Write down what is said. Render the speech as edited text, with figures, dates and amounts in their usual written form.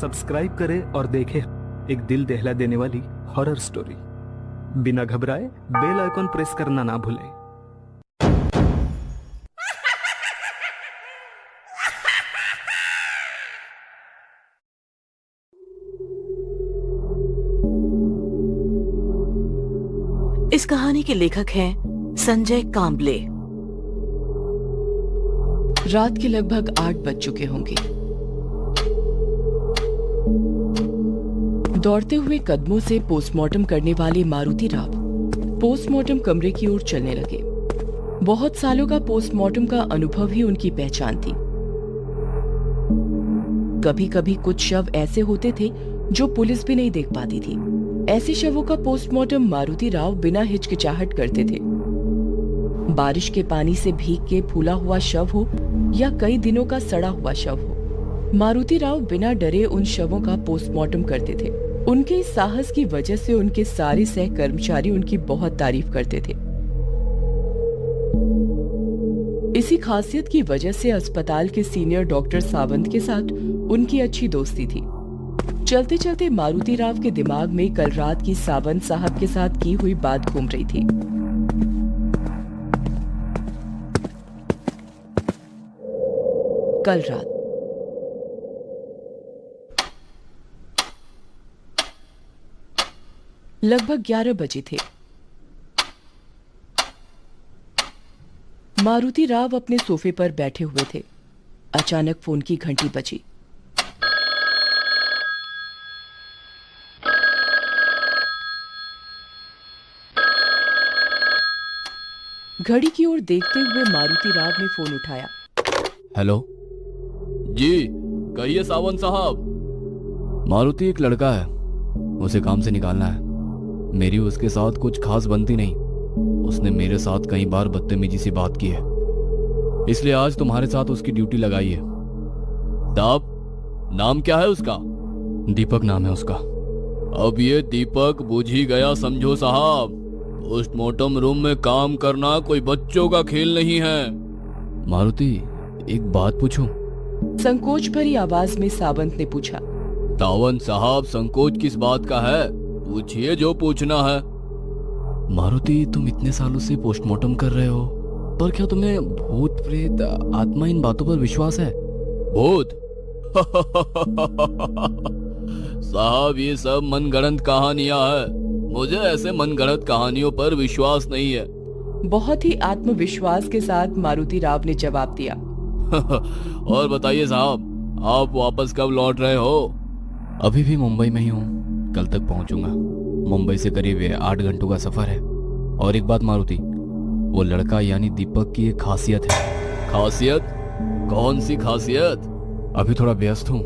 Subscribe करें और देखें एक दिल दहला देने वाली हॉरर स्टोरी। बिना घबराए बेल आइकॉन प्रेस करना ना भूलें। इस कहानी के लेखक हैं संजय कांबले। रात के लगभग 8 बज चुके होंगे। दौड़ते हुए कदमों से पोस्टमार्टम करने वाले मारुति राव पोस्टमार्टम कमरे की ओर चलने लगे। बहुत सालों का पोस्टमार्टम का अनुभव ही उनकी पहचान थी। कभी कभी कुछ शव ऐसे होते थे जो पुलिस भी नहीं देख पाती थी। ऐसे शवों का पोस्टमार्टम मारुति राव बिना हिचकिचाहट करते थे। बारिश के पानी से भीग के फूला हुआ शव हो या कई दिनों का सड़ा हुआ शव हो, मारुति राव बिना डरे उन शवों का पोस्टमार्टम करते थे। उनके इस साहस की वजह से उनके सारे सह कर्मचारी उनकी बहुत तारीफ करते थे। इसी खासियत की वजह से अस्पताल के सीनियर डॉक्टर सावंत के साथ उनकी अच्छी दोस्ती थी। चलते चलते मारुति राव के दिमाग में कल रात की सावंत साहब के साथ की हुई बात घूम रही थी। कल रात लगभग 11 बजे थे। मारुति राव अपने सोफे पर बैठे हुए थे। अचानक फोन की घंटी बजी। घड़ी की ओर देखते हुए मारुति राव ने फोन उठाया। हेलो जी, कहिए सावंत साहब। मारुति, एक लड़का है, उसे काम से निकालना है। मेरी उसके साथ कुछ खास बनती नहीं। उसने मेरे साथ कई बार बदतमीजी से बात की है, इसलिए आज तुम्हारे साथ उसकी ड्यूटी लगाई है। साहब, नाम क्या है उसका? दीपक नाम है उसका। अब ये दीपक बुझ ही गया समझो साहब। पोस्टमार्टम रूम में काम करना कोई बच्चों का खेल नहीं है। मारुति, एक बात पूछूं? संकोच भरी आवाज में सावंत ने पूछा। सावंत साहब, संकोच किस बात का है? पूछिए जो पूछना है। मारुति, तुम इतने सालों से पोस्टमार्टम कर रहे हो, पर क्या तुम्हें भूत प्रेत आत्मा इन बातों पर विश्वास है? भूत? साहब, ये सब मनगढ़ंत कहानियां हैं। मुझे ऐसे मनगढ़ंत कहानियों पर विश्वास नहीं है। बहुत ही आत्मविश्वास के साथ मारुति राव ने जवाब दिया। और बताइए साहब, आप वापस कब लौट रहे हो? अभी भी मुंबई में ही हूँ, कल तक पहुंचूंगा। मुंबई से करीब 8 घंटों का सफर है। और एक बात मारुति, वो लड़का यानी दीपक की एक खासियत है। खासियत? कौन सी खासियत? अभी थोड़ा व्यस्त हूँ,